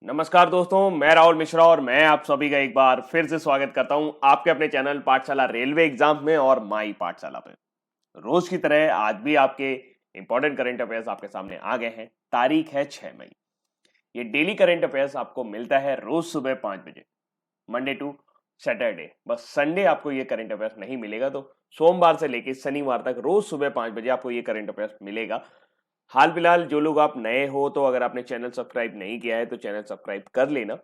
नमस्कार दोस्तों, मैं राहुल मिश्रा और मैं आप सभी का एक बार फिर से स्वागत करता हूं आपके अपने चैनल पाठशाला रेलवे एग्जाम में और माई पाठशाला पे। रोज की तरह आज भी आपके इंपॉर्टेंट करंट अफेयर्स आपके सामने आ गए हैं। तारीख है 6 मई। ये डेली करंट अफेयर्स आपको मिलता है रोज सुबह 5 बजे, मंडे टू सैटरडे। बस संडे आपको ये करंट अफेयर्स नहीं मिलेगा, तो सोमवार से लेकर शनिवार तक रोज सुबह 5 बजे आपको ये करंट अफेयर्स मिलेगा। हाल फिलहाल जो लोग आप नए हो, तो अगर आपने चैनल सब्सक्राइब नहीं किया है तो चैनल सब्सक्राइब कर लेना,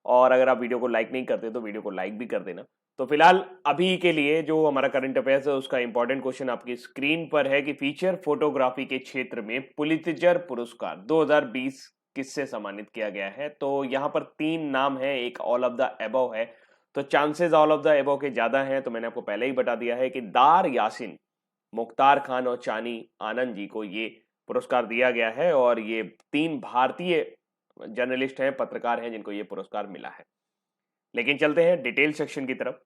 और अगर आप वीडियो को लाइक नहीं करते तो वीडियो को लाइक भी कर देना। तो फिलहाल अभी के लिए जो हमारा करंट अफेयर्स है उसका इंपॉर्टेंट क्वेश्चन आपकी स्क्रीन पर है कि फीचर फोटोग्राफी के क्षेत्र में पुलित्जर पुरस्कार 2020 किससे सम्मानित किया गया है। तो यहाँ पर 3 नाम है, एक ऑल ऑफ द एबव है। तो chances all of the above के ज्यादा हैं, तो मैंने आपको पहले ही बता दिया है कि दार यासिन, मुख्तार खान और चानी आनंद जी को ये पुरस्कार दिया गया है, और ये 3 भारतीय जर्नलिस्ट हैं, पत्रकार हैं, जिनको ये पुरस्कार मिला है। लेकिन चलते हैं डिटेल सेक्शन की तरफ।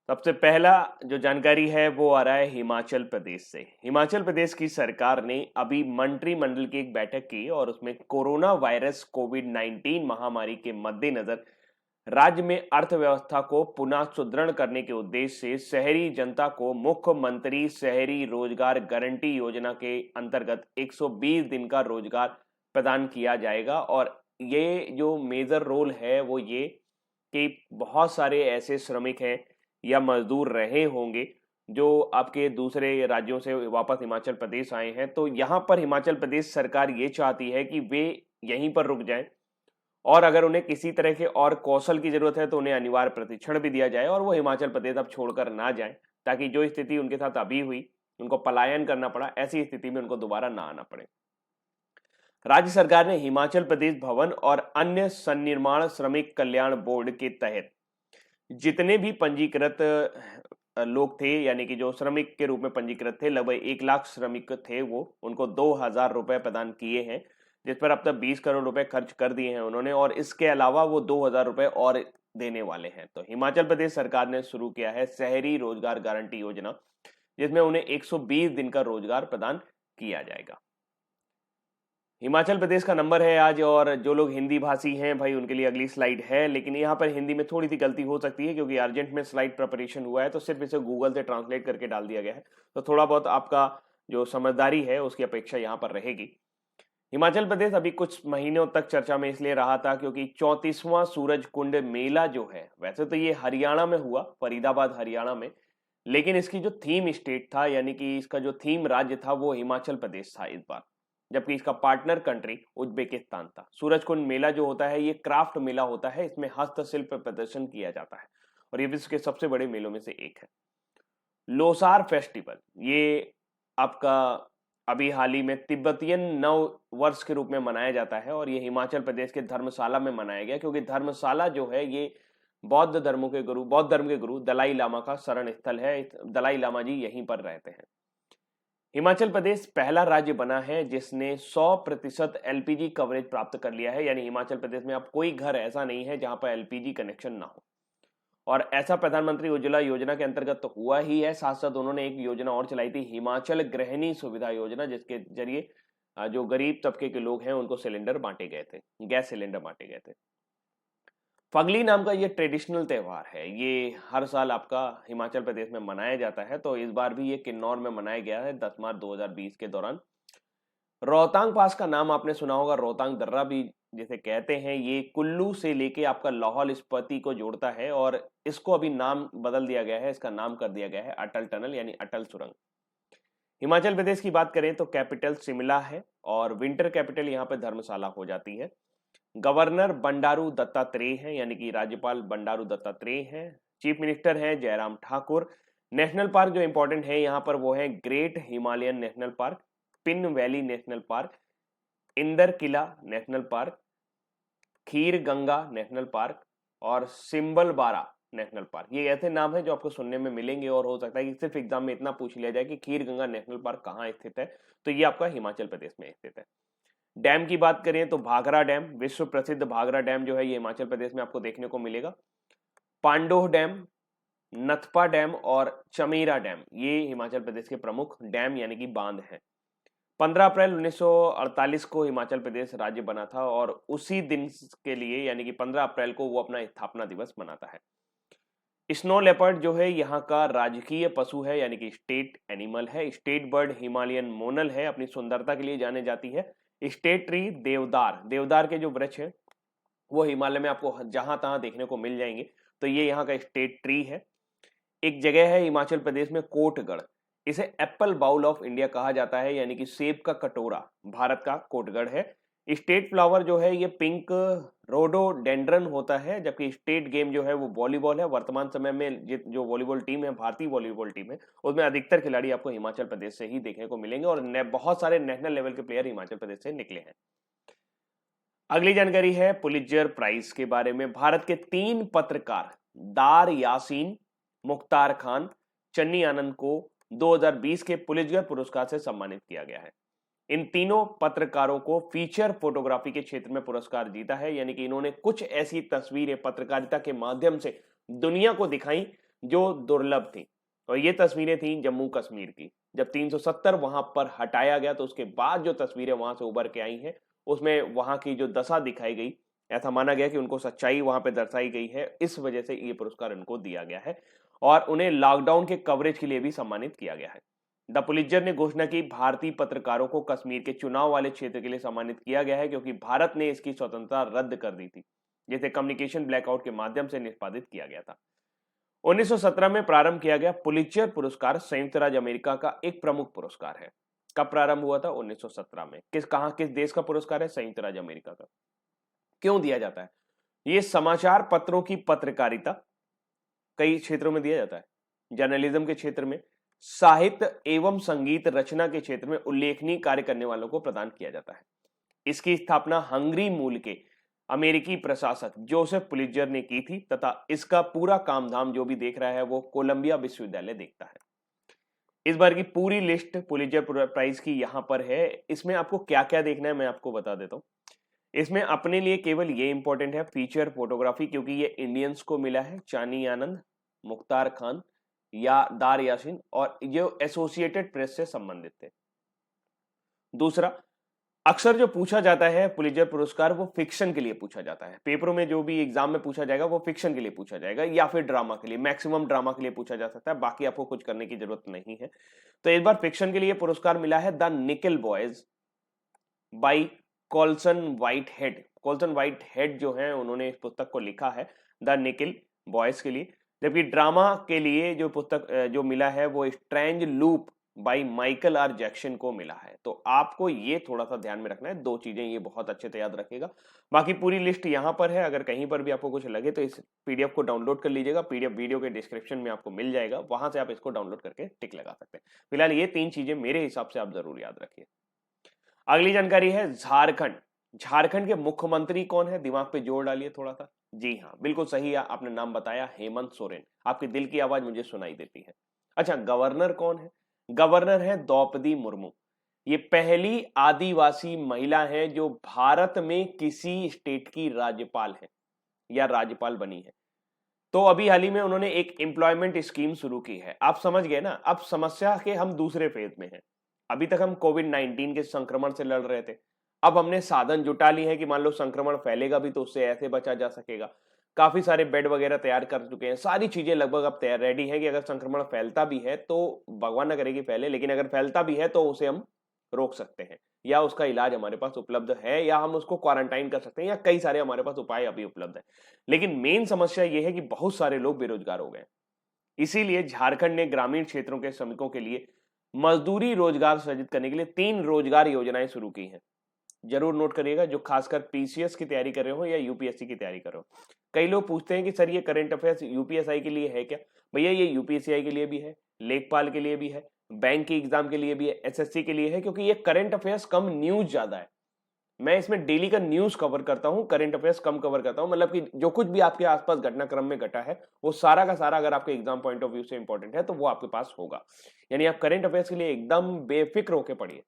सबसे पहला जो जानकारी है वो आ रहा है हिमाचल प्रदेश से। हिमाचल प्रदेश की सरकार ने अभी मंत्रिमंडल की एक बैठक की और उसमें कोरोना वायरस कोविड-19 महामारी के मद्देनजर राज्य में अर्थव्यवस्था को पुनः सुदृढ़ करने के उद्देश्य से शहरी जनता को मुख्यमंत्री शहरी रोजगार गारंटी योजना के अंतर्गत 120 दिन का रोजगार प्रदान किया जाएगा। और ये जो मेजर रोल है वो ये कि बहुत सारे ऐसे श्रमिक हैं या मजदूर रहे होंगे जो आपके दूसरे राज्यों से वापस हिमाचल प्रदेश आए हैं। तो यहाँ पर हिमाचल प्रदेश सरकार ये चाहती है कि वे यहीं पर रुक जाएं, और अगर उन्हें किसी तरह के और कौशल की जरूरत है तो उन्हें अनिवार्य प्रशिक्षण भी दिया जाए और वो हिमाचल प्रदेश अब छोड़कर ना जाएं, ताकि जो स्थिति उनके साथ अभी हुई, उनको पलायन करना पड़ा, ऐसी स्थिति में उनको दोबारा ना आना पड़े। राज्य सरकार ने हिमाचल प्रदेश भवन और अन्य सन्निर्माण श्रमिक कल्याण बोर्ड के तहत जितने भी पंजीकृत लोग थे, यानी कि जो श्रमिक के रूप में पंजीकृत थे, लगभग 1 लाख श्रमिक थे, वो उनको 2,000 रुपए प्रदान किए हैं, जिस पर अब तक 20 करोड़ रुपए खर्च कर दिए हैं उन्होंने, और इसके अलावा वो 2,000 रुपए और देने वाले हैं। तो हिमाचल प्रदेश सरकार ने शुरू किया है शहरी रोजगार गारंटी योजना, जिसमें उन्हें 120 दिन का रोजगार प्रदान किया जाएगा। हिमाचल प्रदेश का नंबर है आज, और जो लोग हिंदी भाषी हैं भाई उनके लिए अगली स्लाइड है, लेकिन यहाँ पर हिंदी में थोड़ी सी गलती हो सकती है क्योंकि अर्जेंट में स्लाइड प्रिपरेशन हुआ है, तो सिर्फ इसे गूगल से ट्रांसलेट करके डाल दिया गया है। तो थोड़ा बहुत आपका जो समझदारी है उसकी अपेक्षा यहाँ पर रहेगी। हिमाचल प्रदेश अभी कुछ महीनों तक चर्चा में इसलिए रहा था क्योंकि 34वां सूरज कुंड मेला जो है, वैसे तो ये हरियाणा में हुआ, फरीदाबाद हरियाणा में, लेकिन इसकी जो थीम स्टेट था, यानी कि इसका जो थीम राज्य था, वो हिमाचल प्रदेश था इस बार, जबकि इसका पार्टनर कंट्री उज्बेकिस्तान था। सूरज कुंड मेला जो होता है ये क्राफ्ट मेला होता है, इसमें हस्तशिल्प प्रदर्शन किया जाता है और ये विश्व के सबसे बड़े मेलों में से एक है। लोसार फेस्टिवल ये आपका अभी हाल ही में तिब्बतियन नव वर्ष के रूप में मनाया जाता है, और ये हिमाचल प्रदेश के धर्मशाला में मनाया गया क्योंकि धर्मशाला जो है ये बौद्ध धर्म के गुरु दलाई लामा का शरण स्थल है। दलाई लामा जी यहीं पर रहते हैं। हिमाचल प्रदेश पहला राज्य बना है जिसने 100% एलपीजी कवरेज प्राप्त कर लिया है, यानी हिमाचल प्रदेश में अब कोई घर ऐसा नहीं है जहां पर एलपीजी कनेक्शन ना हो। और ऐसा प्रधानमंत्री उज्ज्वला योजना के अंतर्गत तो हुआ ही है, साथ साथ उन्होंने एक योजना और चलाई थी, हिमाचल गृहिणी सुविधा योजना, जिसके जरिए जो गरीब तबके के लोग हैं उनको सिलेंडर बांटे गए थे, गैस सिलेंडर बांटे गए थे। फगली नाम का ये ट्रेडिशनल त्योहार है, ये हर साल आपका हिमाचल प्रदेश में मनाया जाता है। तो इस बार भी ये किन्नौर में मनाया गया है 10 मार्च 2020 के दौरान। रोहतांग पास का नाम आपने सुना होगा, रोहतांग दर्रा भी जिसे कहते हैं, ये कुल्लू से लेके आपका लाहौल स्पीति को जोड़ता है, और इसको अभी नाम बदल दिया गया है, इसका नाम कर दिया गया है अटल टनल यानी अटल सुरंग। हिमाचल प्रदेश की बात करें तो कैपिटल शिमला है और विंटर कैपिटल यहाँ पे धर्मशाला हो जाती है। गवर्नर बंडारू दत्तात्रेय हैं, यानी कि राज्यपाल बंडारू दत्तात्रेय हैं। चीफ मिनिस्टर हैं जयराम ठाकुर। नेशनल पार्क जो इंपॉर्टेंट है यहाँ पर वो है great Himalayan national park, Pin valley national park, Inder Kila national park, Khir Ganga national park और सिंबल बारा नेशनल पार्क। ये ऐसे नाम है जो आपको सुनने में मिलेंगे, और हो सकता है कि सिर्फ एग्जाम में इतना पूछ लिया जाए कि खीर गंगा नेशनल पार्क कहाँ स्थित है, तो ये आपका हिमाचल प्रदेश में स्थित है। डैम की बात करें तो भाखड़ा डैम, विश्व प्रसिद्ध भाखड़ा डैम जो है ये हिमाचल प्रदेश में आपको देखने को मिलेगा। पांडोह डैम, नथपा डैम और चमेरा डैम ये हिमाचल प्रदेश के प्रमुख डैम यानी कि बांध हैं। 15 अप्रैल 1948 को हिमाचल प्रदेश राज्य बना था और उसी दिन के लिए यानी कि 15 अप्रैल को वो अपना स्थापना दिवस मनाता है। स्नो लेपर्ड जो है यहाँ का राजकीय पशु है यानी कि स्टेट एनिमल है। स्टेट बर्ड हिमालयन मोनल है, अपनी सुंदरता के लिए जाने जाती है। स्टेट ट्री देवदार, देवदार के जो वृक्ष है वो हिमालय में आपको जहां तहां देखने को मिल जाएंगे, तो ये यहाँ का स्टेट ट्री है। एक जगह है हिमाचल प्रदेश में कोटगढ़, इसे एप्पल बाउल ऑफ इंडिया कहा जाता है यानी कि सेब का कटोरा भारत का कोटगढ़ है। स्टेट फ्लावर जो है ये पिंक रोडोडेंड्रन होता है, जबकि स्टेट गेम जो है वो वॉलीबॉल है। वर्तमान समय में जो वॉलीबॉल टीम है, भारतीय वॉलीबॉल टीम है, उसमें अधिकतर खिलाड़ी आपको हिमाचल प्रदेश से ही देखने को मिलेंगे और बहुत सारे नेशनल लेवल के प्लेयर हिमाचल प्रदेश से निकले हैं। अगली जानकारी है पुलित्जर प्राइज के बारे में। भारत के 3 पत्रकार दार यासीन, मुख्तार खान, चन्नी आनंद को 2020 के पुलित्जर पुरस्कार से सम्मानित किया गया है। इन तीनों पत्रकारों को फीचर फोटोग्राफी के क्षेत्र में पुरस्कार जीता है, यानी कि इन्होंने कुछ ऐसी तस्वीरें पत्रकारिता के माध्यम से दुनिया को दिखाई जो दुर्लभ थी। और ये तस्वीरें थी जम्मू कश्मीर की। जब 370 वहां पर हटाया गया तो उसके बाद जो तस्वीरें वहां से उभर के आई हैं उसमें वहां की जो दशा दिखाई गई, ऐसा माना गया कि उनको सच्चाई वहां पे दर्शाई गई है, इस वजह से ये पुरस्कार उनको दिया गया है और उन्हें लॉकडाउन के कवरेज के लिए भी सम्मानित किया गया है। द पुलित्जर ने घोषणा की भारतीय पत्रकारों को कश्मीर के चुनाव वाले क्षेत्र के लिए सम्मानित किया गया है क्योंकि भारत ने इसकी स्वतंत्रता रद्द कर दी थी, जिसे कम्युनिकेशन ब्लैकआउट के माध्यम से निष्पादित किया गया था। 1917 में प्रारंभ किया गया पुलित्जर पुरस्कार संयुक्त राज्य अमेरिका का एक प्रमुख पुरस्कार है। कब प्रारंभ हुआ था? 1917 में। किस देश का पुरस्कार है? संयुक्त राज्य अमेरिका का। क्यों दिया जाता है? ये समाचार पत्रों की पत्रकारिता कई क्षेत्रों में दिया जाता है। जर्नलिज्म के क्षेत्र में, साहित्य एवं संगीत रचना के क्षेत्र में उल्लेखनीय कार्य करने वालों को प्रदान किया जाता है। इसकी स्थापना हंगरी मूल के अमेरिकी प्रशासक जोसेफ पुलित्जर ने की थी तथा इसका पूरा कामधाम जो भी देख रहा है वो कोलंबिया विश्वविद्यालय देखता है। इस बार की पूरी लिस्ट पुलित्जर प्राइज की यहां पर है। इसमें आपको क्या क्या देखना है मैं आपको बता देता हूं। इसमें अपने लिए केवल ये इंपॉर्टेंट है फीचर फोटोग्राफी, क्योंकि ये इंडियंस को मिला है, चानी आनंद, मुख्तार खान या दार यासीन, और जो एसोसिएटेड प्रेस से संबंधित थे। दूसरा, अक्सर जो पूछा जाता है पुलित्जर पुरस्कार वो फिक्शन के लिए पूछा जाता है। पेपरों में जो भी एग्जाम में पूछा जाएगा वो फिक्शन के लिए पूछा जाएगा या फिर ड्रामा के लिए, मैक्सिमम ड्रामा के लिए पूछा जा सकता है, बाकी आपको कुछ करने की जरूरत नहीं है। तो इस बार फिक्शन के लिए पुरस्कार मिला है the Nickel Boys by Colson Whitehead. Colson Whitehead जो है उन्होंने इस पुस्तक को लिखा है द निकल बॉयज के लिए। जबकि ड्रामा के लिए जो पुस्तक जो मिला है वो strange loop by Michael are Jackson को मिला है। तो आपको ये थोड़ा सा ध्यान में रखना है, 2 चीजें ये बहुत अच्छे से याद रखिएगा। बाकी पूरी लिस्ट यहां पर है, अगर कहीं पर भी आपको कुछ लगे तो इस पीडीएफ को डाउनलोड कर लीजिएगा। पीडीएफ वीडियो के डिस्क्रिप्शन में आपको मिल जाएगा, वहां से आप इसको डाउनलोड करके टिक लगा सकते हैं। फिलहाल ये 3 चीजें मेरे हिसाब से आप जरूर याद रखिए। अगली जानकारी है झारखंड। झारखंड के मुख्यमंत्री कौन है? दिमाग पे जोर डालिए थोड़ा सा। जी हाँ, बिल्कुल सही है, आपने नाम बताया, हेमंत सोरेन। आपके दिल की आवाज मुझे सुनाई देती है। अच्छा, गवर्नर कौन है? गवर्नर है द्रौपदी मुर्मू। ये पहली आदिवासी महिला है जो भारत में किसी स्टेट की राज्यपाल है या राज्यपाल बनी है। तो अभी हाल ही में उन्होंने एक एम्प्लॉयमेंट स्कीम शुरू की है। आप समझ गए ना? अब समस्या के हम दूसरे फेज में हैं। अभी तक हम कोविड-19 के संक्रमण से लड़ रहे थे, अब हमने साधन जुटा लिए हैं कि मान लो संक्रमण फैलेगा भी तो उससे ऐसे बचा जा सकेगा। काफी सारे बेड वगैरह तैयार कर चुके हैं, सारी चीजें लगभग अब तैयार रेडी है कि अगर संक्रमण फैलता भी है तो भगवान न करे कि फैले, लेकिन अगर फैलता भी है तो उसे हम रोक सकते हैं या उसका इलाज हमारे पास उपलब्ध है या हम उसको क्वारंटाइन कर सकते हैं या कई सारे हमारे पास उपाय अभी उपलब्ध है। लेकिन मेन समस्या यह है कि बहुत सारे लोग बेरोजगार हो गए। इसीलिए झारखंड ने ग्रामीण क्षेत्रों के श्रमिकों के लिए मजदूरी रोजगार सृजित करने के लिए 3 रोजगार योजनाएं शुरू की हैं। जरूर नोट करिएगा, जो खासकर पीसीएस की तैयारी कर रहे हो या यूपीएससी की तैयारी कर रहे हो। कई लोग पूछते हैं कि सर ये करंट अफेयर्स यूपीएसआई के लिए है क्या? भैया ये यूपीएससीआई के लिए भी है, लेखपाल के लिए भी है, बैंक की एग्जाम के लिए भी है, एसएससी के लिए है, क्योंकि ये करंट अफेयर्स कम न्यूज ज्यादा है। मैं इसमें डेली का न्यूज कवर करता हूं, करंट अफेयर्स कम कवर करता हूं। मतलब कि जो कुछ भी आपके आसपास घटनाक्रम में घटा है वो सारा का सारा अगर आपके एग्जाम पॉइंट ऑफ व्यू से इंपॉर्टेंट है तो वो आपके पास होगा। यानी आप करंट अफेयर्स के लिए एकदम बेफिक्र होकर पढ़िए,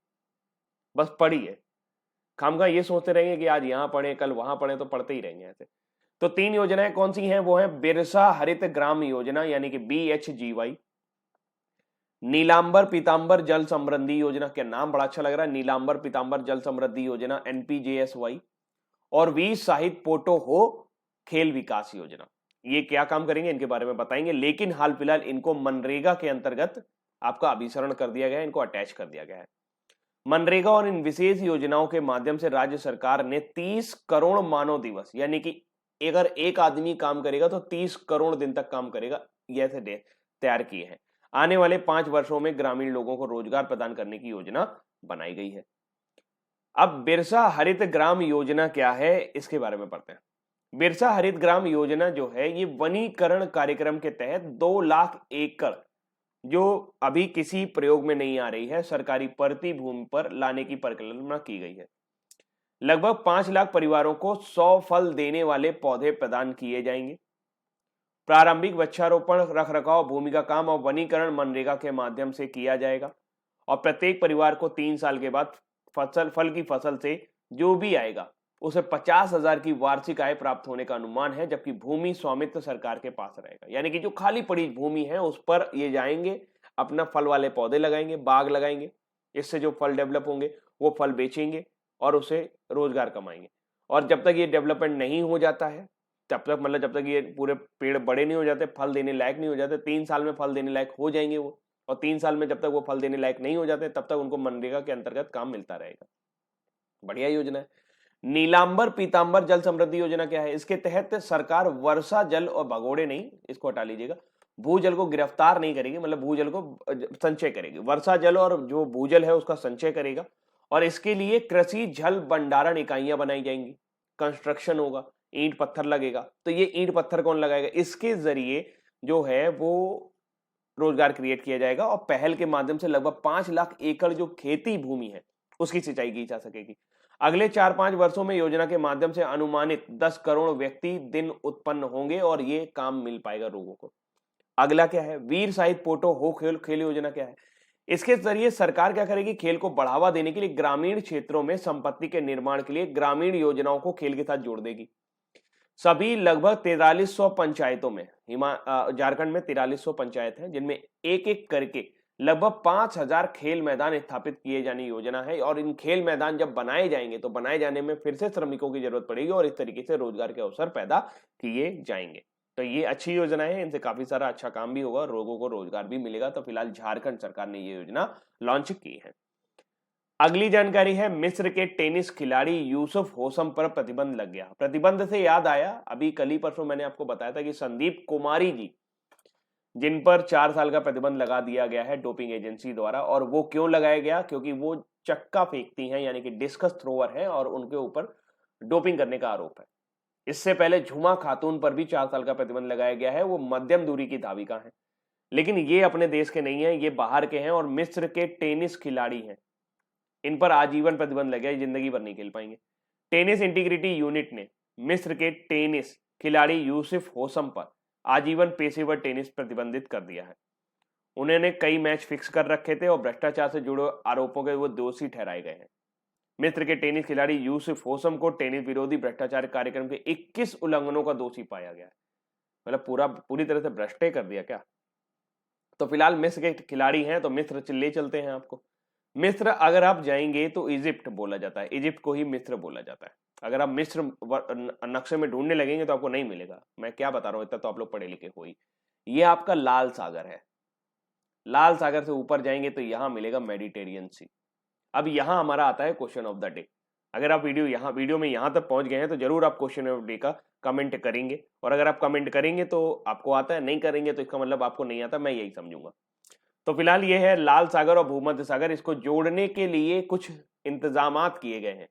बस पढ़िए। खामखा ये सोचते रहेंगे कि आज यहां पढ़े कल वहां पढ़े, तो पढ़ते ही रहेंगे ऐसे। तो 3 योजनाएं कौन सी हैं? वो है बिरसा हरित ग्राम योजना यानी कि BHGY, नीलांबर पीतांबर जल समृद्धि योजना, क्या नाम बड़ा अच्छा लग रहा है, नीलांबर पीतांबर जल समृद्धि योजना NPJSY। और वीर साहिब पोटो हो खेल विकास योजना, ये क्या काम करेंगे इनके बारे में बताएंगे। लेकिन हाल फिलहाल इनको मनरेगा के अंतर्गत आपका अभिसरण कर दिया गया है, इनको अटैच कर दिया गया है। मनरेगा और इन विशेष योजनाओं के माध्यम से राज्य सरकार ने 30 करोड़ मानव दिवस, यानी कि अगर एक आदमी काम करेगा तो 30 करोड़ दिन तक काम करेगा, ये तैयार किए हैं। आने वाले 5 वर्षों में ग्रामीण लोगों को रोजगार प्रदान करने की योजना बनाई गई है। अब बिरसा हरित ग्राम योजना क्या है, इसके बारे में पढ़ते हैं। बिरसा हरित ग्राम योजना जो है, ये वनीकरण कार्यक्रम के तहत 2 लाख एकड़ जो अभी किसी प्रयोग में नहीं आ रही है, सरकारी परती भूमि पर लाने की परिकल्पना की गई है। लगभग 5 लाख परिवारों को 100 फल देने वाले पौधे प्रदान किए जाएंगे। प्रारंभिक वृक्षारोपण, रख रखाव, भूमि का काम और वनीकरण मनरेगा के माध्यम से किया जाएगा। और प्रत्येक परिवार को 3 साल के बाद फल की फसल से जो भी आएगा उसे 50,000 की वार्षिक आय प्राप्त होने का अनुमान है, जबकि भूमि स्वामित्व सरकार के पास रहेगा। यानी कि जो खाली पड़ी भूमि है उस पर ये जाएंगे, अपना फल वाले पौधे लगाएंगे, बाग लगाएंगे, इससे जो फल डेवलप होंगे वो फल बेचेंगे और उसे रोजगार कमाएंगे। और जब तक ये डेवलपमेंट नहीं हो जाता है, तब तक मतलब जब तक ये पूरे पेड़ बड़े नहीं हो जाते, फल देने लायक नहीं हो जाते, 3 साल में फल देने लायक हो जाएंगे वो, और 3 साल में जब तक वो फल देने लायक नहीं हो जाते तब तक उनको मनरेगा के अंतर्गत काम मिलता रहेगा। बढ़िया योजना है। नीलांबर पीतांबर जल समृद्धि योजना क्या है, इसके तहत सरकार वर्षा जल और भगोड़े नहीं, इसको हटा लीजिएगा, भूजल को गिरफ्तार नहीं करेगी, मतलब भूजल को संचय करेगी। वर्षा जल और जो भूजल है उसका संचय करेगा। और इसके लिए कृषि जल भंडारण इकाइयां बनाई जाएंगी, कंस्ट्रक्शन होगा, ईंट पत्थर लगेगा। तो ये ईंट पत्थर कौन लगाएगा, इसके जरिए जो है वो रोजगार क्रिएट किया जाएगा। और पहल के माध्यम से लगभग 5 लाख एकड़ जो खेती भूमि है उसकी सिंचाई की जा सकेगी। अगले 4-5 वर्षों में योजना के माध्यम से अनुमानित 10 करोड़ व्यक्ति दिन उत्पन्न होंगे और ये काम मिल पाएगा लोगों को। अगला क्या है, वीर साहिब पोटो हो खेल योजना क्या है, इसके जरिए सरकार क्या करेगी, खेल को बढ़ावा देने के लिए ग्रामीण क्षेत्रों में संपत्ति के निर्माण के लिए ग्रामीण योजनाओं को खेल के साथ जोड़ देगी। सभी लगभग 4300 पंचायतों में, झारखंड में 4300 पंचायत है, जिनमें एक एक करके लगभग 5000 खेल मैदान स्थापित किए जाने की योजना है। और इन खेल मैदान जब बनाए जाएंगे तो बनाए जाने में फिर से श्रमिकों की जरूरत पड़ेगी और इस तरीके से रोजगार के अवसर पैदा किए जाएंगे। तो ये अच्छी योजना है, इनसे काफी सारा अच्छा काम भी होगा, लोगों को रोजगार भी मिलेगा। तो फिलहाल झारखंड सरकार ने ये योजना लॉन्च की है। अगली जानकारी है, मिस्र के टेनिस खिलाड़ी यूसुफ होसम पर प्रतिबंध लग गया। प्रतिबंध से याद आया, अभी कल ही परसों मैंने आपको बताया था कि संदीप कुमारी जी, जिन पर 4 साल का प्रतिबंध लगा दिया गया है डोपिंग एजेंसी द्वारा। और वो क्यों लगाया गया, क्योंकि वो चक्का फेंकती हैं, यानी कि डिस्कस थ्रोअर है, और उनके ऊपर डोपिंग करने का आरोप है। इससे पहले झुमा खातून पर भी 4 साल का प्रतिबंध लगाया गया है, वो मध्यम दूरी की धाविका है, लेकिन ये अपने देश के नहीं है, ये बाहर के हैं और मिस्र के टेनिस खिलाड़ी हैं। इन पर आजीवन प्रतिबंध लग गया, जिंदगी भर नहीं खेल पाएंगे। टेनिस इंटीग्रिटी यूनिट ने मिस्र के टेनिस खिलाड़ी यूसुफ होसम पर आजीवन पेशेवर टेनिस प्रतिबंधित कर दिया है। उन्होंने कई मैच फिक्स कर रखे थे और भ्रष्टाचार से जुड़े आरोपों के वो दोषी ठहराए गए हैं। मिस्र के टेनिस खिलाड़ी यूसुफ होसम को टेनिस विरोधी भ्रष्टाचार कार्यक्रम के 21 उल्लंघनों का दोषी पाया गया है। मतलब पूरी तरह से भ्रष्ट कर दिया क्या। तो फिलहाल मिस्र के खिलाड़ी हैं, तो मिस्र ले चलते हैं आपको। मिस्र अगर आप जाएंगे तो इजिप्ट बोला जाता है, इजिप्ट को ही मिस्र बोला जाता है। अगर आप मिस्र नक्शे में ढूंढने लगेंगे तो आपको नहीं मिलेगा, मैं क्या बता रहा हूं, इतना तो आप लोग पढ़े लिखे हो ही। ये आपका लाल सागर है, लाल सागर से ऊपर जाएंगे तो यहां मिलेगा मेडिटेरियन सी। अब यहां हमारा आता है क्वेश्चन ऑफ द डे। अगर आप वीडियो में यहां तक पहुंच गए हैं तो जरूर आप क्वेश्चन ऑफ डे का कमेंट करेंगे, और अगर आप कमेंट करेंगे तो आपको आता है, नहीं करेंगे तो इसका मतलब आपको नहीं आता, मैं यही समझूंगा। तो फिलहाल ये है लाल सागर और भूमध्य सागर, इसको जोड़ने के लिए कुछ इंतजामात किए गए हैं।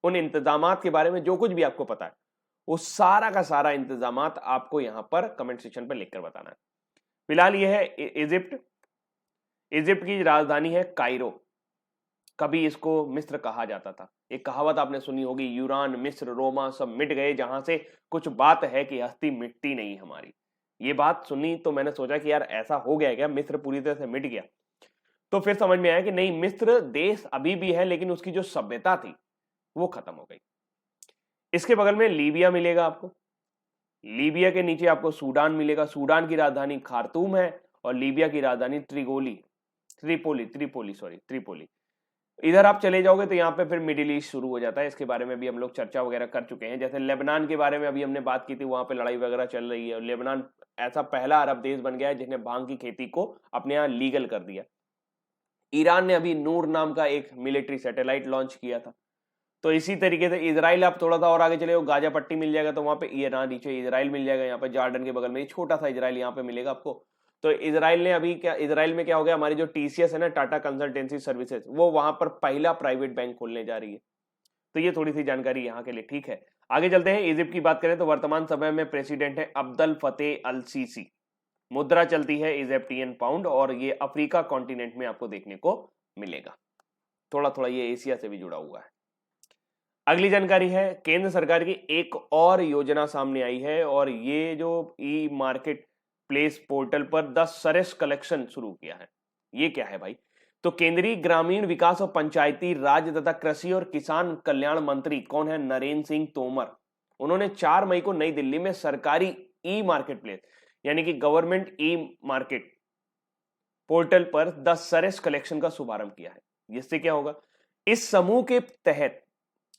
उन इंतजामात के बारे में जो कुछ भी आपको पता है वो सारा का सारा इंतजामात आपको यहां पर कमेंट सेक्शन पर लिखकर बताना है। फिलहाल ये है इजिप्ट। इजिप्ट की राजधानी है कायरो। कभी इसको मिस्र कहा जाता था। एक कहावत आपने सुनी होगी, यूरान मिस्र रोमा सब मिट गए, जहां से कुछ बात है कि हस्ती मिटती नहीं हमारी। ये बात सुनी तो मैंने सोचा कि यार ऐसा हो गया क्या, मिस्र पूरी तरह से मिट गया। तो फिर समझ में आया कि नहीं, मिस्र देश अभी भी है, लेकिन उसकी जो सभ्यता थी वो खत्म हो गई। इसके बगल में लीबिया मिलेगा आपको। लीबिया के नीचे आपको सूडान मिलेगा। सूडान की राजधानी खार्तूम है और लीबिया की राजधानी त्रिगोली। त्रिपोली। इधर आप चले जाओगे तो यहाँ पे फिर मिडिल ईस्ट शुरू हो जाता है। इसके बारे में भी हम लोग चर्चा वगैरह कर चुके हैं। जैसे लेबनान के बारे में अभी हमने बात की थी, वहां पे लड़ाई वगैरह चल रही है और लेबनान ऐसा पहला अरब देश बन गया है जिसने भांग की खेती को अपने यहाँ लीगल कर दिया। ईरान ने अभी नूर नाम का एक मिलिट्री सैटेलाइट लॉन्च किया था। तो इसी तरीके से इजराइल, आप थोड़ा सा और आगे चले गाजा पट्टी मिल जाएगा तो वहां पे ईरान, नीचे इजराइल मिल जाएगा। यहाँ पे जॉर्डन के बगल में छोटा सा इजराइल यहाँ पे मिलेगा आपको। तो इजराइल ने अभी क्या, इजराइल में क्या हो गया, हमारी जो टीसीएस है ना, टाटा कंसल्टेंसी सर्विसेज, वो वहां पर पहला प्राइवेट बैंक खोलने जा रही है। तो ये थोड़ी सी जानकारी यहाँ के लिए ठीक है। आगे चलते हैं। इजिप्ट की बात करें तो वर्तमान समय में प्रेसिडेंट है अब्दल फतेह अल सीसी। मुद्रा चलती है इजिप्टियन पाउंड और ये अफ्रीका कॉन्टिनेंट में आपको देखने को मिलेगा। थोड़ा थोड़ा ये एशिया से भी जुड़ा हुआ है। अगली जानकारी है, केंद्र सरकार की एक और योजना सामने आई है और ये जो ई मार्केट प्लेस पोर्टल पर 10 सरस कलेक्शन शुरू किया है। ये क्या है भाई? तो केंद्रीय ग्रामीण विकास और पंचायती राज तथा कृषि और किसान कल्याण मंत्री कौन है? नरेंद्र सिंह तोमर। उन्होंने 4 मई को नई दिल्ली में सरकारी ई मार्केट प्लेस यानी कि गवर्नमेंट ई मार्केट पोर्टल पर 10 सरस कलेक्शन का शुभारंभ किया है। जिससे क्या होगा, इस समूह के तहत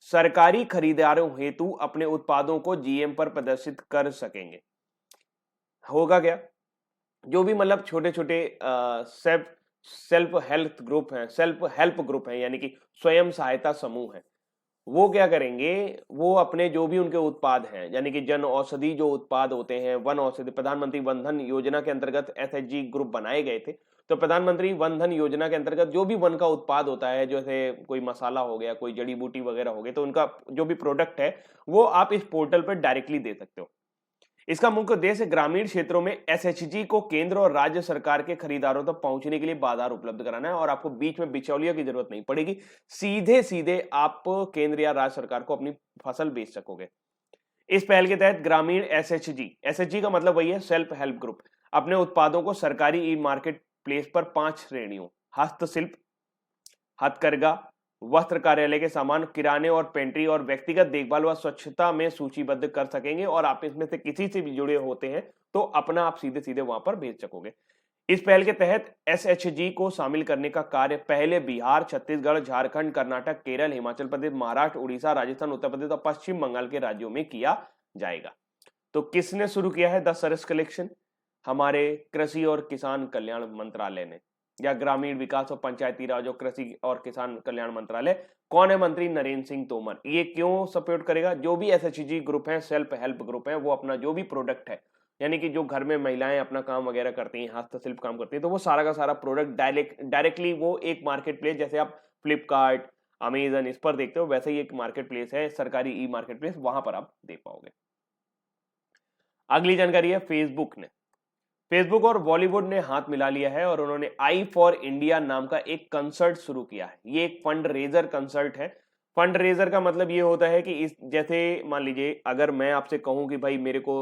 सरकारी खरीदारों हेतु अपने उत्पादों को जीएम पर प्रदर्शित कर सकेंगे। होगा क्या, जो भी मतलब छोटे छोटे सेल्फ हेल्प ग्रुप है यानी कि स्वयं सहायता समूह है, वो क्या करेंगे, वो अपने जो भी उनके उत्पाद हैं यानी कि जन औषधि जो उत्पाद होते हैं, वन औषधि, प्रधानमंत्री वन धन योजना के अंतर्गत एसएचजी ग्रुप बनाए गए थे। तो प्रधानमंत्री वन धन योजना के अंतर्गत जो भी वन का उत्पाद होता है, जैसे कोई मसाला हो गया, कोई जड़ी बूटी वगैरह हो गई, तो उनका जो भी प्रोडक्ट है वो आप इस पोर्टल पर डायरेक्टली दे सकते हो। इसका मुख्य उद्देश्य ग्रामीण क्षेत्रों में एसएचजी को केंद्र और राज्य सरकार के खरीदारों तक पहुंचने के लिए बाजार उपलब्ध कराना है और आपको बीच में बिचौलियों की जरूरत नहीं पड़ेगी। सीधे सीधे आप केंद्र या राज्य सरकार को अपनी फसल बेच सकोगे। इस पहल के तहत ग्रामीण एसएचजी का मतलब वही है, सेल्फ हेल्प ग्रुप, अपने उत्पादों को सरकारी ई मार्केट प्लेस पर 5 श्रेणियों, हस्तशिल्प, हथकरघा, वस्त्र, कार्यालय के सामान, किराने और पेंट्री और व्यक्तिगत देखभाल व स्वच्छता में सूचीबद्ध कर सकेंगे और आप इसमें से किसी से भी जुड़े होते हैं तो अपना आप सीधे सीधे वहां पर भेज सकोगे। इस पहल के तहत एसएचजी को शामिल करने का कार्य पहले बिहार, छत्तीसगढ़, झारखंड, कर्नाटक, केरल, हिमाचल प्रदेश, महाराष्ट्र, उड़ीसा, राजस्थान, उत्तर प्रदेश और पश्चिम बंगाल के राज्यों में किया जाएगा। तो किसने शुरू किया है 10 सरस कलेक्शन? हमारे कृषि और किसान कल्याण मंत्रालय ने, या ग्रामीण विकास और पंचायती राज और कृषि और किसान कल्याण मंत्रालय। कौन है मंत्री? नरेंद्र सिंह तोमर। ये क्यों सपोर्ट करेगा? जो भी एसएचजी ग्रुप है, सेल्फ हेल्प ग्रुप है, वो अपना जो भी प्रोडक्ट है यानी कि जो घर में महिलाएं अपना काम वगैरह करती हैं, हस्तशिल्प काम करती हैं, तो वो सारा का सारा प्रोडक्ट डायरेक्टली वो एक मार्केट प्लेस, जैसे आप फ्लिपकार्ट, अमेजन इस पर देखते हो, वैसे ही एक मार्केट प्लेस है, सरकारी ई मार्केट प्लेस, वहां पर आप दे पाओगे। अगली जानकारी है, फेसबुक और बॉलीवुड ने हाथ मिला लिया है और उन्होंने आई फॉर इंडिया नाम का एक कंसर्ट शुरू किया है। ये एक फंड रेजर कंसर्ट है। फंड रेजर का मतलब ये होता है कि इस, जैसे मान लीजिए अगर मैं आपसे कहूं कि भाई मेरे को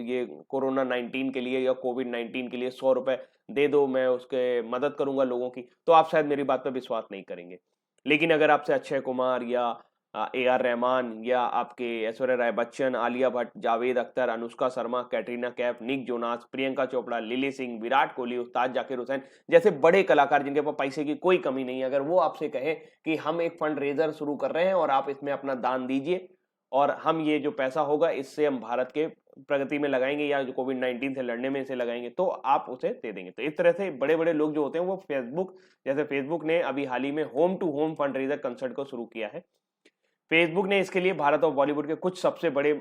ये कोरोना 19 के लिए या कोविड 19 के लिए 100 रुपए दे दो, मैं उसके मदद करूंगा लोगों की, तो आप शायद मेरी बात पर विश्वास नहीं करेंगे। लेकिन अगर आपसे अक्षय कुमार या AR रहमान या आपके Aishwarya Rai Bachchan, Alia Bhatt, Javed Akhtar, Anushka Sharma, Katrina Kaif, Nick Jonas, Priyanka Chopra, Lilly Singh, Virat Kohli, Ustad Zakir Hussain जैसे बड़े कलाकार जिनके पास पैसे की कोई कमी नहीं है, अगर वो आपसे कहें कि हम एक फंड रेजर शुरू कर रहे हैं और आप इसमें अपना दान दीजिए और हम ये जो पैसा होगा इससे हम भारत के प्रगति में लगाएंगे या कोविड 19 से लड़ने में इसे लगाएंगे, तो आप उसे दे देंगे। तो इस तरह से बड़े बड़े लोग जो होते हैं वो फेसबुक ने अभी हाल ही में home to home fundraiser concert को शुरू किया है। फेसबुक ने इसके लिए भारत और बॉलीवुड के कुछ सबसे बड़े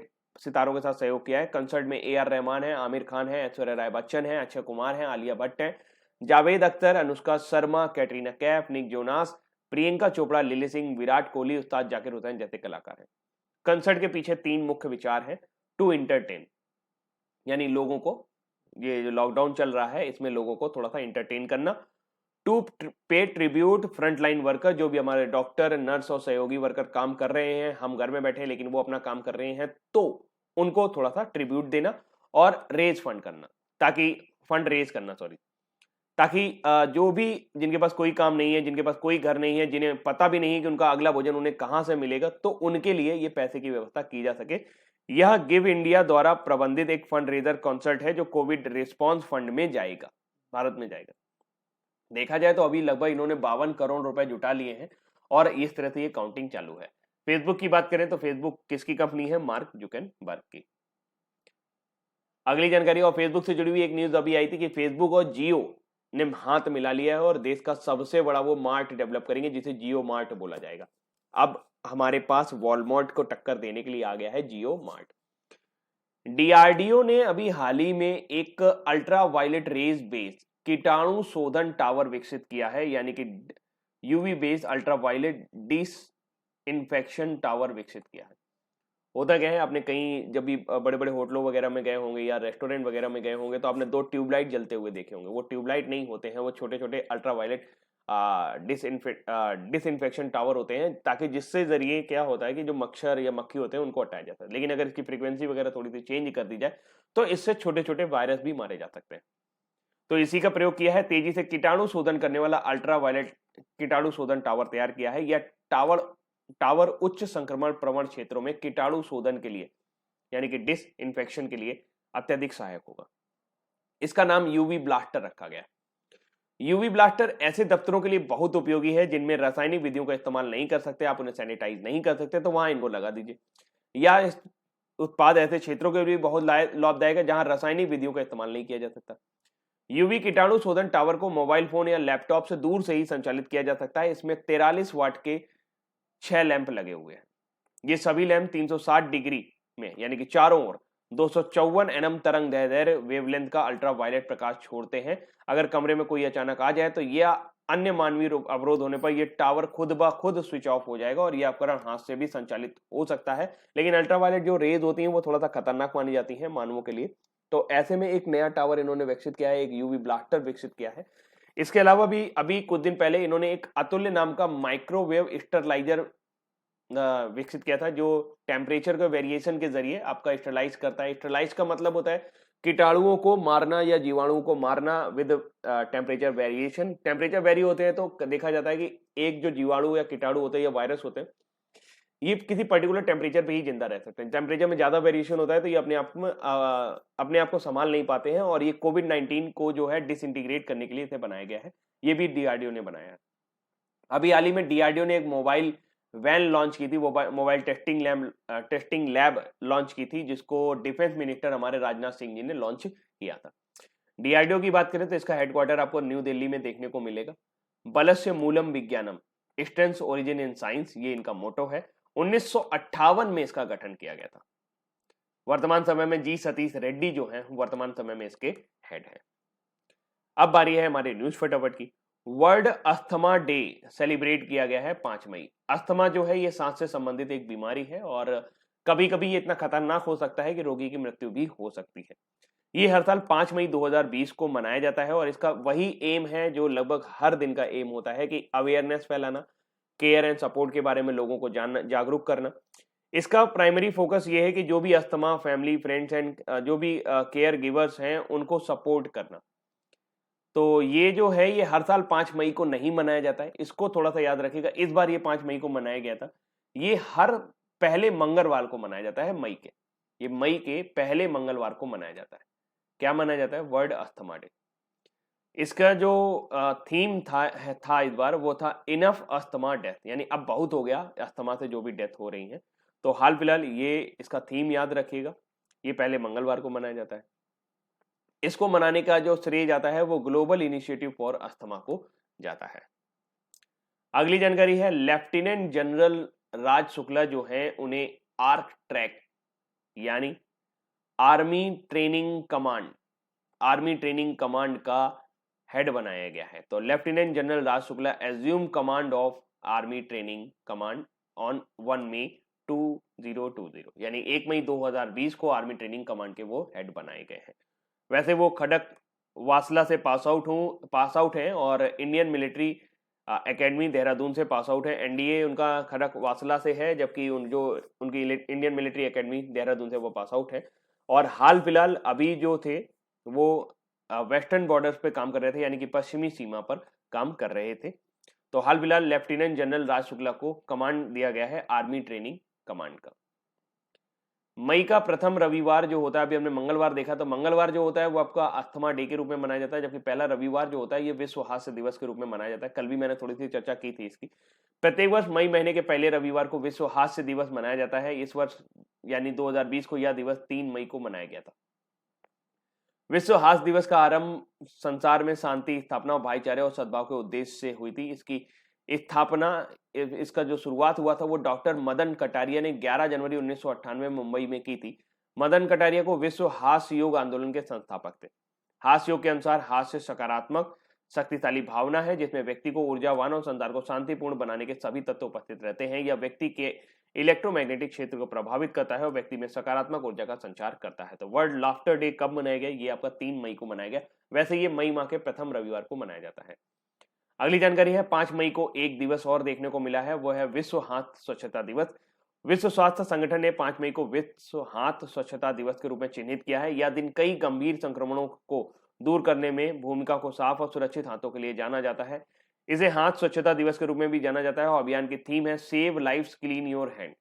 सितारों के साथ सहयोग किया है। कंसर्ट में AR रहमान है, आमिर खान है, ऐश्वर्या राय बच्चन है, अक्षय कुमार है, आलिया भट्ट है, Javed Akhtar, Anushka Sharma, Katrina Kaif, Nick Jonas, Priyanka Chopra, Lilly Singh, Virat Kohli, Ustad Zakir Hussain जैसे कलाकार हैं। कंसर्ट के पीछे 3 मुख्य विचार हैं। टू इंटरटेन, यानी लोगों को, ये जो लॉकडाउन चल रहा है इसमें लोगों को थोड़ा सा इंटरटेन करना। टू पे ट्रिब्यूट फ्रंट लाइन वर्कर, जो भी हमारे डॉक्टर, नर्स और सहयोगी वर्कर काम कर रहे हैं, हम घर में बैठे हैं लेकिन वो अपना काम कर रहे हैं, तो उनको थोड़ा सा ट्रिब्यूट देना। और रेज फंड करना, ताकि जो भी जिनके पास कोई काम नहीं है, जिनके पास कोई घर नहीं है, जिन्हें पता भी नहीं है कि उनका अगला भोजन उन्हें कहां से मिलेगा, तो उनके लिए ये पैसे की व्यवस्था की जा सके। यह गिव इंडिया द्वारा प्रबंधित एक फंड रेजर कॉन्सर्ट है जो कोविड रिस्पॉन्स फंड में जाएगा, भारत में जाएगा। देखा जाए तो अभी लगभग इन्होंने 52 करोड़ रुपए जुटा लिए हैं और इस तरह से ये काउंटिंग चालू है। फेसबुक की बात करें तो फेसबुक किसकी कंपनी है? मार्क जुकरबर्ग की। अगली जानकारी और फेसबुक से जुड़ी हुई एक न्यूज अभी आई थी कि फेसबुक और जियो ने हाथ मिला लिया है और देश का सबसे बड़ा वो मार्ट डेवलप करेंगे जिसे जियो मार्ट बोला जाएगा। अब हमारे पास वॉलमार्ट को टक्कर देने के लिए आ गया है जियो मार्ट। डीआरडीओ ने अभी हाल ही में एक अल्ट्रा वायलेट रेज बेस्ड कीटाणु शोधन टावर विकसित किया है, यानी कि UV based ultraviolet disinfection tower विकसित किया है। होता क्या है, आपने कहीं जब भी बड़े बड़े होटलों वगैरह में गए होंगे या रेस्टोरेंट वगैरह में गए होंगे तो आपने 2 ट्यूबलाइट जलते हुए देखे होंगे। वो ट्यूबलाइट नहीं होते हैं, वो छोटे छोटे अल्ट्रावायलेट डिसइंफेक्शन टावर होते हैं, ताकि जिससे जरिए क्या होता है कि जो मच्छर या मक्खी होते हैं उनको हटाया जाता है। लेकिन अगर इसकी फ्रीक्वेंसी वगैरह थोड़ी सी चेंज कर दी जाए तो इससे छोटे छोटे वायरस भी मारे जा सकते हैं। तो इसी का प्रयोग किया है, तेजी से कीटाणु शोधन करने वाला अल्ट्रावायलेट कीटाणु शोधन टावर तैयार किया है। यह टावर टावर उच्च संक्रमण प्रवण क्षेत्रों में कीटाणु शोधन के लिए, यानी कि डिस इन्फेक्शन के लिए अत्यधिक सहायक होगा। इसका नाम यूवी ब्लास्टर रखा गया। यूवी ब्लास्टर ऐसे दफ्तरों के लिए बहुत उपयोगी है जिनमें रासायनिक विधियों का इस्तेमाल नहीं कर सकते, आप उन्हें सैनिटाइज नहीं कर सकते, तो वहां इनको लगा दीजिए। या इस उत्पाद ऐसे क्षेत्रों के लिए बहुत लाभदायक है जहां रासायनिक विधियों का इस्तेमाल नहीं किया जा सकता। यूवी कीटाणु शोधन टावर को मोबाइल फोन या लैपटॉप से दूर से ही संचालित किया जा सकता है। इसमें 43 वाट के 6 लैंप लगे हुए हैं। ये सभी लैंप 360 डिग्री में, यानी कि चारों ओर 254 एनएम तरंग दैर्ध्य वेवलेंथ का अल्ट्रा वायलेट प्रकाश छोड़ते हैं। अगर कमरे में कोई अचानक आ जाए तो यह अन्य मानवीय अवरोध होने पर यह टावर खुद ब खुद स्विच ऑफ हो जाएगा और यह उपकरण हाथ से भी संचालित हो सकता है। लेकिन अल्ट्रावायलेट जो रेज होती हैं वो थोड़ा सा खतरनाक मानी जाती हैं मानवों के लिए, तो ऐसे में एक नया टावर इन्होंने विकसित किया है, एक यूवी ब्लास्टर विकसित किया है। इसके अलावा भी अभी कुछ दिन पहले इन्होंने एक अतुल्य नाम का माइक्रोवेव स्टरलाइजर विकसित किया था, जो टेम्परेचर के वेरिएशन के जरिए आपका स्टरलाइज करता है। स्टरलाइज का मतलब होता है कीटाणुओं को मारना या जीवाणुओं को मारना with temperature variation. Temperature vary होते हैं तो देखा जाता है कि एक जो जीवाणु या कीटाणु होते हैं या वायरस होते हैं ये किसी पर्टिकुलर टेम्परेचर पे ही जिंदा रह सकते हैं। टेम्परेचर में ज्यादा वेरिएशन होता है तो ये अपने आप को संभाल नहीं पाते हैं, और ये कोविड-19 को जो है डिसइंटीग्रेट करने के लिए इसे बनाया गया है। ये भी डीआरडीओ ने बनाया है। अभी हाल ही में डीआरडीओ ने एक मोबाइल वैन लॉन्च की थी, मोबाइल टेस्टिंग लैब लॉन्च की थी, जिसको डिफेंस मिनिस्टर हमारे राजनाथ सिंह जी ने लॉन्च किया था। डीआरडीओ की बात करें तो इसका हेडक्वार्टर आपको न्यू दिल्ली में देखने को मिलेगा। बलस्य मूलम विज्ञानम, स्ट्रेंथ ओरिजिन इन साइंस, ये इनका मोटो है। 1958 में इसका गठन किया गया था। वर्तमान समय में जी सतीश रेड्डी जो हैं वर्तमान समय में इसके हेड हैं। अब बारी है हमारे न्यूज फटाफट की। वर्ल्ड अस्थमा डे सेलिब्रेट किया गया है 5 मई। अस्थमा जो है ये सांस से संबंधित एक बीमारी है और कभी कभी ये इतना खतरनाक हो सकता है कि रोगी की मृत्यु भी हो सकती है। ये हर साल 5 मई 2020 को मनाया जाता है और इसका वही एम है जो लगभग हर दिन का एम होता है कि अवेयरनेस फैलाना, केयर एंड सपोर्ट के बारे में लोगों को जानना, जागरूक करना। इसका प्राइमरी फोकस ये है कि जो भी अस्थमा फैमिली फ्रेंड्स एंड जो भी केयर गिवर्स हैं उनको सपोर्ट करना। तो ये जो है ये हर साल 5 मई को नहीं मनाया जाता है, इसको थोड़ा सा याद रखिएगा। इस बार ये 5 मई को मनाया गया था। ये हर पहले मंगलवार को मनाया जाता है मई के। ये मई के पहले मंगलवार को मनाया जाता है। क्या मनाया जाता है? World asthma day. इसका जो थीम था इस बार वो था इनफ अस्थमा डेथ, यानी अब बहुत हो गया अस्थमा से जो भी डेथ हो रही है। तो हाल फिलहाल ये इसका थीम याद रखिएगा। ये पहले मंगलवार को मनाया जाता है। इसको मनाने का जो श्रेय जाता है वो ग्लोबल इनिशिएटिव फॉर अस्थमा को जाता है। अगली जानकारी है लेफ्टिनेंट जनरल राज शुक्ला जो है उन्हें आर्क ट्रैक यानी आर्मी ट्रेनिंग कमांड का हेड बनाया गया है। तो lieutenant general Raj Shukla assume command of army training command on 1 मई 2020, यानी 1 मई 2020 को आर्मी ट्रेनिंग कमांड के वो हेड बनाए गए हैं। वैसे वो खड़क वासला से पास आउट हैं और इंडियन मिलिट्री एकेडमी देहरादून से पास आउट है। एनडीए उनका खड़क वासला से है, जबकि उनकी इंडियन मिलिट्री एकेडमी देहरादून से वो पास आउट है। और हाल फिलहाल अभी जो थे वो वेस्टर्न बॉर्डर्स पे काम कर रहे थे, यानी कि पश्चिमी सीमा पर काम कर रहे थे। तो हाल फिलहाल लेफ्टिनेंट जनरल राज शुक्ला को कमांड दिया गया है आर्मी ट्रेनिंग कमांड का। मई का प्रथम रविवार जो होता है, अभी हमने मंगलवार देखा, तो मंगलवार जो होता है वो आपका अस्थमा डे के रूप में मनाया जाता है, जबकि पहला रविवार जो होता है ये विश्व हास्य दिवस के रूप में मनाया जाता है। कल भी मैंने थोड़ी सी चर्चा की थी इसकी। प्रत्येक वर्ष मई महीने के पहले रविवार को विश्व हास्य दिवस मनाया जाता है। इस वर्ष यानी 2020 को यह दिवस 3 मई को मनाया गया था। विश्व हास्य दिवस का आरंभ संसार में शांति, स्थापना, भाईचारे और सद्भाव के उद्देश्य से हुई थी। इसकी स्थापना, इसका जो शुरुआत हुआ था वो डॉक्टर मदन कटारिया ने 11 जनवरी 1998 में मुंबई में की थी। मदन कटारिया को विश्व हास्य योग आंदोलन के संस्थापक थे। हास्य योग के अनुसार हास्य सकारात्मक शक्तिशाली भावना है जिसमें व्यक्ति को ऊर्जावान और संसार को शांतिपूर्ण बनाने के सभी तत्व उपस्थित रहते हैं। यह व्यक्ति के इलेक्ट्रोमैग्नेटिक क्षेत्र को प्रभावित करता है और व्यक्ति में सकारात्मक ऊर्जा का संचार करता है। तो वर्ल्ड लाफ्टर डे कब मनाया गया? ये आपका 3 मई को मनाया गया। वैसे ये मई माह के प्रथम रविवार को मनाया जाता है। अगली जानकारी है 5 मई को एक दिवस और देखने को मिला है, वो है विश्व हाथ स्वच्छता दिवस। विश्व स्वास्थ्य संगठन ने 5 मई को विश्व हाथ स्वच्छता दिवस के रूप में चिन्हित किया है। यह दिन कई गंभीर संक्रमणों को दूर करने में भूमिका को साफ और सुरक्षित हाथों के लिए जाना जाता है। इसे हाथ स्वच्छता दिवस के रूप में भी जाना जाता है और अभियान की थीम है save lives clean your hand.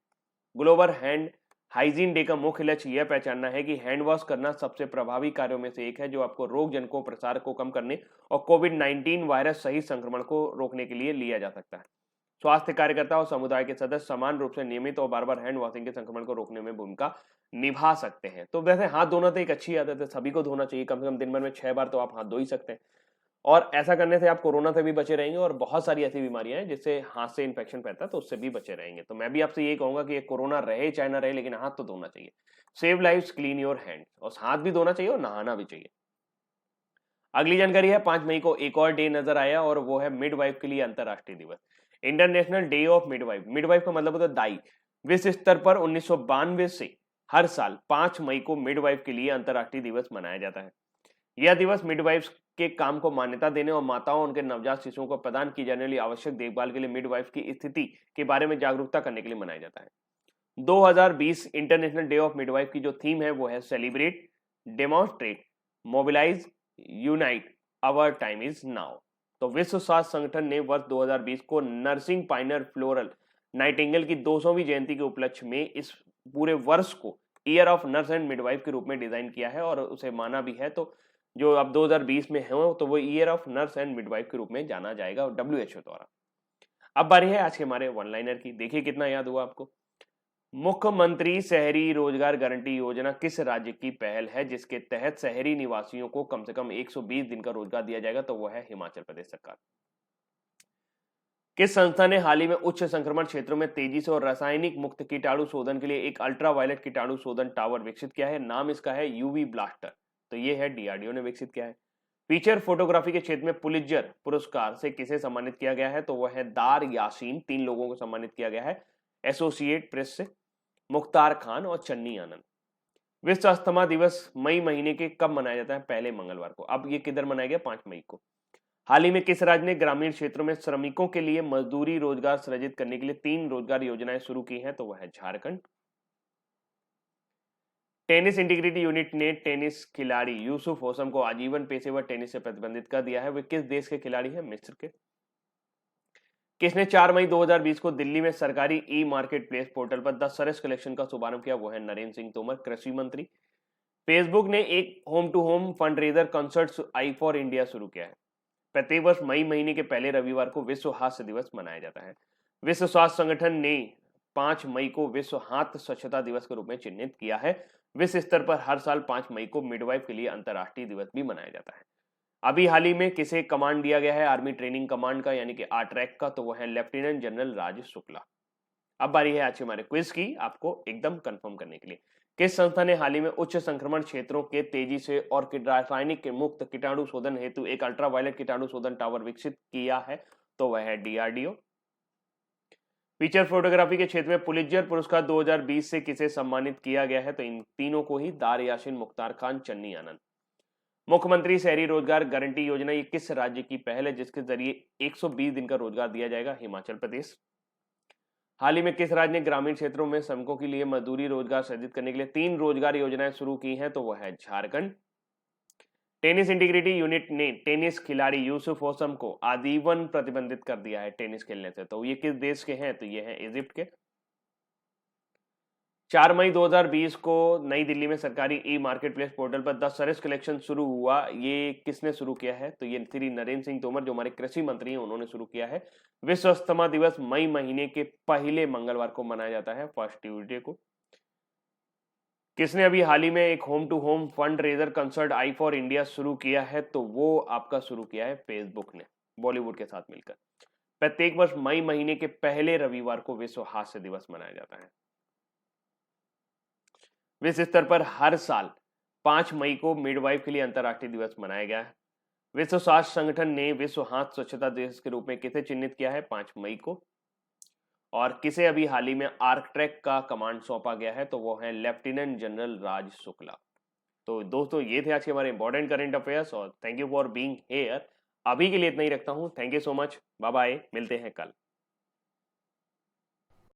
Global hand hygiene day का मुख्य लक्ष्य यह पहचानना है कि हैंड वॉश करना सबसे प्रभावी कार्यों में से एक है जो आपको रोग जनकों प्रसार को कम करने और कोविड-19 वायरस सहित संक्रमण को रोकने के लिए लिया जा सकता है। स्वास्थ्य कार्यकर्ता और समुदाय के सदस्य समान रूप से नियमित और बार बार हैंड वॉशिंग के संक्रमण को रोकने में भूमिका निभा सकते हैं। तो वैसे हाथ धोना तो एक अच्छी आदत है, सभी को धोना चाहिए। कम से कम दिन भर में 6 बार तो आप हाथ धो ही सकते हैं और ऐसा करने से आप कोरोना से भी बचे रहेंगे और बहुत सारी ऐसी बीमारियां हैं जिससे हाथ से इन्फेक्शन फैलता है, तो उससे भी बचे रहेंगे। तो मैं भी आपसे ये कहूंगा कि ये कोरोना रहे चाहे ना रहे, लेकिन हाथ तो धोना चाहिए। Save lives clean your hand, और हाथ भी धोना चाहिए और नहाना भी चाहिए। अगली जानकारी है 5 मई को एक और डे नजर आया और वो है मिडवाइफ के लिए अंतरराष्ट्रीय दिवस, international day of midwife. Midwife का मतलब होता है दाई। विश्व स्तर पर 1992 से हर साल 5 मई को मिडवाइफ के लिए अंतरराष्ट्रीय दिवस मनाया जाता है। यह दिवस मिडवाइफ्स के काम को मान्यता देने और माताओं और उनके नवजात शिशुओं को प्रदान की जाने वाली आवश्यक देखभाल के लिए मिडवाइफ की स्थिति के बारे में जागरूकता करने के लिए मनाया जाता है। 2020 इंटरनेशनल डे ऑफ मिडवाइफ की जो थीम है वो है celebrate, demonstrate, mobilise, unite, our time is now. तो विश्व स्वास्थ्य संगठन ने वर्ष 2020 को नर्सिंग पाइनर फ्लोरल नाइटिंगेल की 200वीं जयंती के उपलक्ष्य में इस पूरे वर्ष को year of nurse and midwife के रूप में डिजाइन किया है और उसे माना भी है। तो जो अब 2020 में है तो वो year of nurse and midwife के रूप में जाना जाएगा WHO द्वारा। अब बारी है आज के हमारे वन लाइनर की। देखिए कितना याद हुआ आपको। मुख्यमंत्री शहरी रोजगार गारंटी योजना किस राज्य की पहल है जिसके तहत शहरी निवासियों को कम से कम 120 दिन का रोजगार दिया जाएगा? तो वो है हिमाचल प्रदेश सरकार। किस संस्था ने हाल ही में उच्च संक्रमण क्षेत्रों में तेजी से और रासायनिक मुक्त कीटाणु शोधन के लिए एक अल्ट्रावायलेट कीटाणु शोधन टावर विकसित किया है? नाम इसका है यूवी ब्लास्टर। तो ये है DRDO ने विकसित किया है। फीचर फोटोग्राफी के क्षेत्र में पुलित्जर पुरस्कार से किसे सम्मानित किया गया है? तो वह है दार यासीन। 3 लोगों को सम्मानित किया गया है एसोसिएट प्रेस से, मुख्तार खान और चन्नी आनंद। विश्व अस्थमा दिवस मई महीने के कब मनाया जाता है? पहले मंगलवार को। अब ये किधर मनाया गया? 5 मई को। हाल ही में किस राज्य ने ग्रामीण क्षेत्रों में श्रमिकों के लिए मजदूरी रोजगार सृजित करने के लिए 3 रोजगार योजनाएं शुरू की हैं? तो वह है झारखंड। टेनिस इंटीग्रिटी यूनिट ने टेनिस खिलाड़ी यूसुफ होसम को आजीवन पेशेवर टेनिस से प्रतिबंधित कर दिया है। वे किस देश के खिलाड़ी हैं? मिस्र के। किसने 4 मई 2020 को दिल्ली में सरकारी ई मार्केट प्लेस पोर्टल पर 10 सरस कलेक्शन का शुभारंभ किया? वो है नरेंद्र सिंह तोमर, कृषि मंत्री। फेसबुक ने एक home to home fundraiser concert I for India शुरू किया है। प्रत्येक वर्ष मई महीने के पहले रविवार को विश्व हास्य दिवस मनाया जाता है। विश्व स्वास्थ्य संगठन ने 5 मई को विश्व हाथ स्वच्छता दिवस के रूप में चिन्हित किया है। विश्व स्तर पर हर साल 5 मई को मिडवाइफ के लिए अंतरराष्ट्रीय दिवस भी मनाया जाता है। अभी हाल ही में किसे कमांड दिया गया है आर्मी ट्रेनिंग कमांड का, यानी कि आरट्रैक का? तो वह है लेफ्टिनेंट जनरल राज शुक्ला। अब बारी है आज हमारे क्विज की, आपको एकदम कंफर्म करने के लिए। किस संस्था ने हाल ही में उच्च संक्रमण क्षेत्रों के तेजी से और रासायनिक मुक्त कीटाणु शोधन हेतु एक अल्ट्रावायलेट कीटाणु शोधन टावर विकसित किया है? तो वह है DRDO। फीचर फोटोग्राफी के क्षेत्र में पुलित्जर पुरस्कार 2020 से किसे सम्मानित किया गया है? तो इन तीनों को ही, दार यासीन, मुख्तार खान, चन्नी आनंद। मुख्यमंत्री शहरी रोजगार गारंटी योजना ये किस राज्य की पहल है जिसके जरिए 120 दिन का रोजगार दिया जाएगा? हिमाचल प्रदेश। हाल ही में किस राज्य ने ग्रामीण क्षेत्रों में श्रमिकों के लिए मजदूरी रोजगार सृजित करने के लिए 3 रोजगार योजनाएं शुरू की हैं? तो वह है झारखंड। टेनिस इंटीग्रिटी यूनिट ने टेनिस खिलाड़ी यूसुफ होसम को आजीवन प्रतिबंधित कर दिया है टेनिस खेलने से। तो ये किस देश के हैं? तो ये है इजिप्ट के। 4 मई 2020 को नई दिल्ली में सरकारी ई मार्केट प्लेस पोर्टल पर 10 सर्विस कलेक्शन शुरू हुआ। ये किसने शुरू किया है? तो ये श्री नरेंद्र सिंह तोमर, जो हमारे कृषि मंत्री हैं, उन्होंने शुरू किया है। विश्व अस्थमा दिवस मई महीने के पहले मंगलवार को मनाया जाता है, फर्स्ट ट्यूसडे को। किसने अभी हाल ही में एक home to home fundraiser concert I for India शुरू किया है? तो वो आपका शुरू किया है फेसबुक ने, बॉलीवुड के साथ मिलकर। प्रत्येक वर्ष मई महीने के पहले रविवार को विश्व हास्य दिवस मनाया जाता है। विश्व स्तर पर हर साल 5 मई को मिडवाइफ के लिए अंतर्राष्ट्रीय दिवस मनाया गया है। विश्व स्वास्थ्य संगठन ने विश्व हाथ स्वच्छता दिवस के रूप में किसे चिन्हित किया है? 5 मई को। और किसे अभी हाल ही में आर्कट्रैक का कमांड सौंपा गया है? तो वो है लेफ्टिनेंट जनरल राज शुक्ला। तो दोस्तों, ये थे आज के हमारे इंपॉर्टेंट करंट अफेयर्स और thank you for being here. अभी के लिए इतना ही रखता हूँ। Thank you so much, bye bye, मिलते हैं कल।